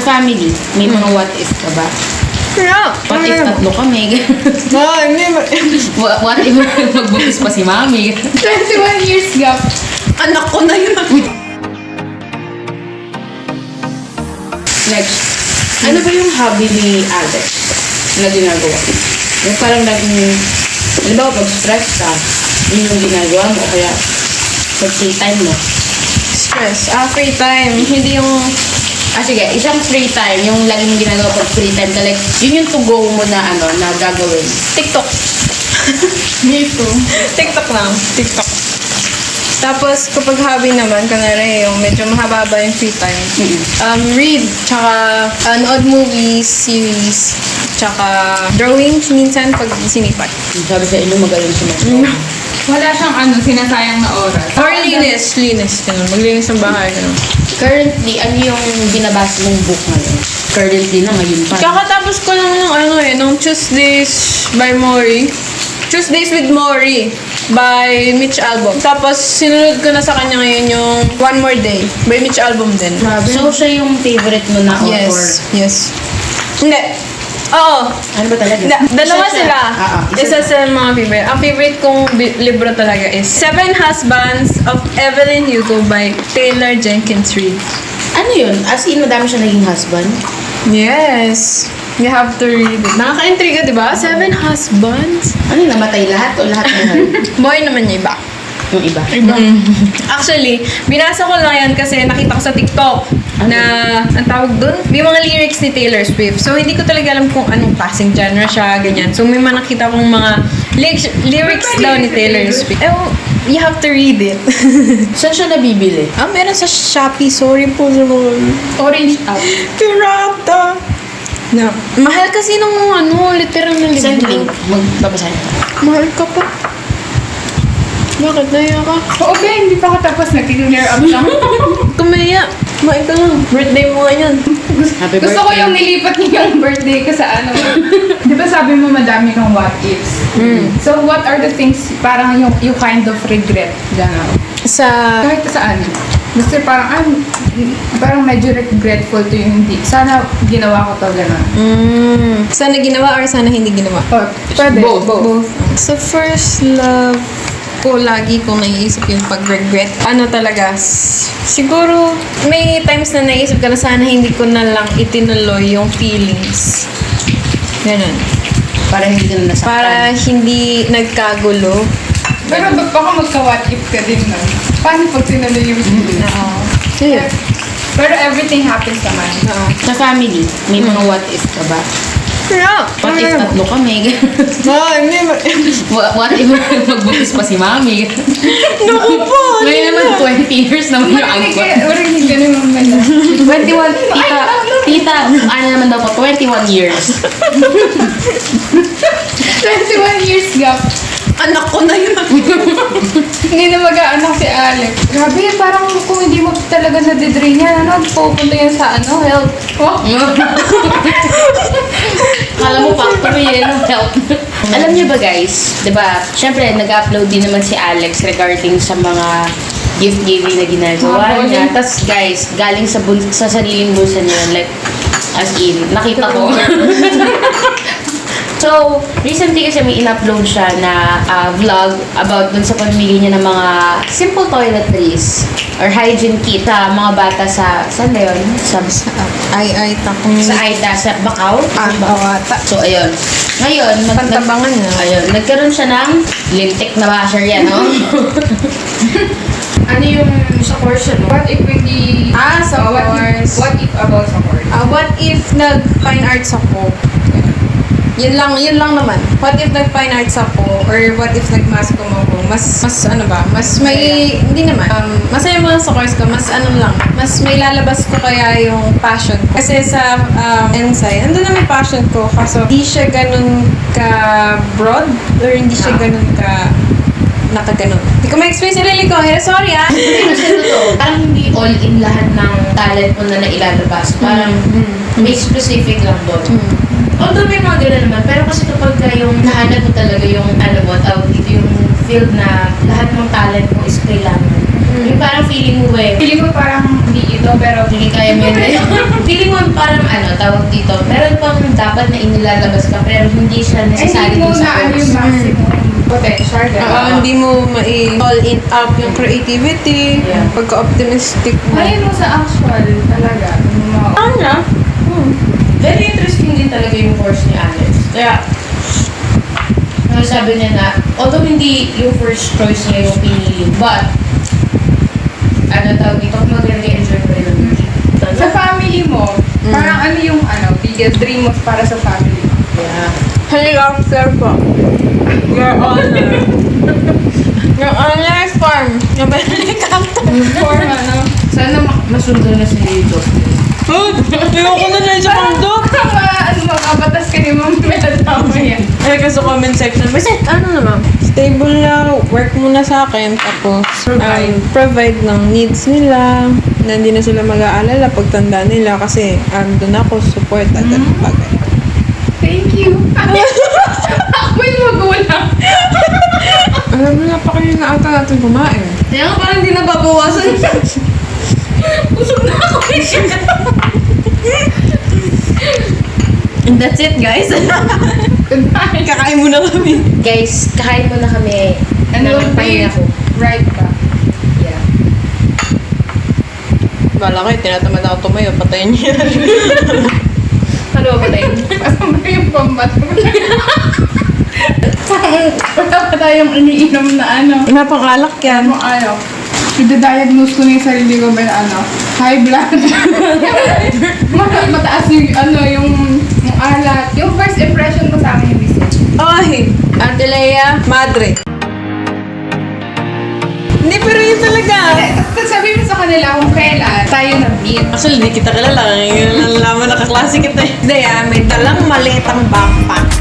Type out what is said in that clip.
family, may mga what if ka ba? Yeah. What if tatlo kami? Hindi. What if magbukis pa si mami? 21 years gap. Anak ko na yun. Next, ano ba yung hobby ni Alex na ginagawa? Yung parang naging, halimbawa pag stress ka, yun yung ginagawa mo, o kaya pag free time mo. Stress. Free time. Hindi yung... Sige, isang free time, yung lagi mong ginagawa pag free time ka, like, yun yung to-go mo na, na gagawin. TikTok. Me too. TikTok lang. TikTok. Tapos, kapag hobby naman, kanara yung medyo mahaba yung free time. Read, tsaka nood movies, series, tsaka drawings minsan pag sinipat. Sabi sa inyo, magaling si Mami. Wala siyang sinasayang na oras. Or linis. Ganun. Maglinis ng bahay. Ganun. Currently, ano yung binabasa mong book ngayon? Currently na, ngayon pa. Kakatapos ko lang ng ng Tuesdays by Mori. Tuesdays with Mori by Mitch Albom. Tapos, sinunod ko na sa kanya ngayon yung One More Day by Mitch Albom din. So, siya yung favorite mo na author? Yes. Hindi. Oo. Ano ba talaga? Dalawa Isa siya. sila. Isa sa mga favorite. Ang favorite kong libro talaga is Seven Husbands of Evelyn Hugo by Taylor Jenkins Reid. Ano yun? As in, madami siya naging husband? Yes. You have to read it. Nakaka-intriga, di ba? Seven Husbands. Ano yung namatay lahat o lahat buhay? Boy naman yung iba. Yung iba? Actually, binasa ko lang yan kasi nakita ko sa TikTok na, ang tawag dun, may mga lyrics ni Taylor Swift. So, hindi ko talaga alam kung anong passing genre siya, ganyan. So, may mga nakita kong mga lyrics daw ni Taylor Swift. You have to read it. Saan siya nabibili? Meron sa Shopee. Sorry po sa mga... Orange out. Pirata! No. Mahal kasi nung literal na libro. Send link. Magbabasahin ka. Mahal ka pa. Bakit? Naya ka? Oo, hindi pa ako tapos. Nag-clear up lang. Kumaya. Kumain ka lang. Birthday mo ngayon. Happy Gusto ko birthday. yung nilipat niyo yung birthday ko sa Di ba sabi mo madami kang what ifs? So, what are the things parang you kind of regret? Gano'n. Sa... Kahit saan. Gusto parang medyo regretful to yung hindi. Sana ginawa ko to gano'n. Sana ginawa or sana hindi ginawa? Or, pwede. Both. Sa first love ko, lagi kong naiisip yung pag-regret. Talaga, siguro, may times na naisip ka na sana hindi ko na lang itinuloy yung feelings. Ganun. Para hindi ka na nasaktan. Para hindi nagkagulo. Pero baka magka-what if ka din nun. Paano pag tinuloy yung Oo. Yeah. Pero everything happens naman. Sa family, may mga what if ka ba? Yeah. What if tatlo kami? Hindi. What if magbukis pa si mami? Naku po! Ngayon naman, 20 years naman yung angkot. Marinig ka naman mala. 21, tita, ano naman daw po, 21 years. 21 years gap. Anak ko na yun. Hindi na mag-aanak si Alex. Grabe, parang kung hindi mo talaga nadidrain yan, pupunta yan sa health. Oh. Kala mo factory yun ng health. Alam niyo ba guys, di ba, syempre nag-upload din naman si Alex regarding sa mga gift giving na ginagawa niya. Tapos guys, galing sa sariling bulsa niya, like, as in, nakita ko. So, recently kasi may in-upload siya na vlog about dun sa pamimili niya ng mga simple toiletries or hygiene kit sa mga bata saan ba yun? Sa Takong... sa Aida, sa Bacau. Bawata. So, ayun. Ngayon, Pantabangan na. ayun, nagkaroon siya ng lintik na basher yan, no? Ano yung sa course, no? What if hindi... Sa course. What if about sa course? What if nag-fine arts ako? Yun lang naman. What if nag-fine arts ako? Or what if nag-mass comm ako? Mas may, hindi naman. Masaya mo lang sa course ko, mas mas may lalabas ko kaya yung passion ko. Kasi sa Ensay, andun na may passion ko. Kaso, hindi siya ganun ka-broad or hindi siya ganun ka nakaganon. Hindi ko ma-explain sarili ko. Sorry Kasi totoo, parang hindi all in lahat ng talent mo na nailalabas. Parang may specific lang doon. Although may mga gano'n naman, pero kasi kapag yung nahanap mo talaga yung, dito yung field na lahat ng talent mo is kailangan. Yung parang feeling mo Feeling mo parang hindi ito, pero hindi kaya mo yun. Feeling mo parang tawag dito, meron pang dapat na inilalabas ka pero hindi siya necessary Hindi mo dun sa na ano course. yung maximum potential. Hindi mo all in up yung creativity, Yeah. pagka-optimistic mo. Ayun mo sa actual talaga. Yung mga Ano? Very interesting din talaga yung course ni Alex. Kaya, sabi niya na, although hindi yung first choice niya yung pinili, but, ano tawag dito, mag-enjoy mo rin ang sa family mo, parang ano yung biggest dream mo para sa family mo? Yeah. Helicopter po. Your honor. Your honor farm. Yung ba helicopter? For ano? Sana masundo na si Doctor. Ayoko na na sa mundo. Makabatas ka ni Ma'am Melatama yan. Ay, kasi comment section. Basta, ano naman? Stable na work muna sa akin. Tapos, provide ng needs nila. Na hindi na sila mag-aalala pagtanda nila. Kasi, doon ako support at bagay. Thank you. Ako yung magulang. Alam mo na pa kayo na ata natin kumain. Kaya nga parang hindi nababawasan. Busog na ako. And that's it, guys. Goodbye. Kakain muna kami. Guys, kain muna kami. And we'll be Nagpahinga ko. right back. Yeah. Bala kayo, tinatamad ako tumayo. Patayin niya. Ano ba tayo? Masama yung pambat. Wala pa tayong iniinom na Wala pang alak yan. I-diagnose ko na yung sarili ko ba na high blood. Mataas yung alat. Yung first impression ko sa akin yung visit. Ay, Ate Lea, madre. Hindi, pero yun talaga. Tapos sabi mo sa kanila kung kailan tayo na-meet. Actually, di kita kilala. Ngayon lang nalaman nakaklase kita eh. Hindi may dalang malitang backpack.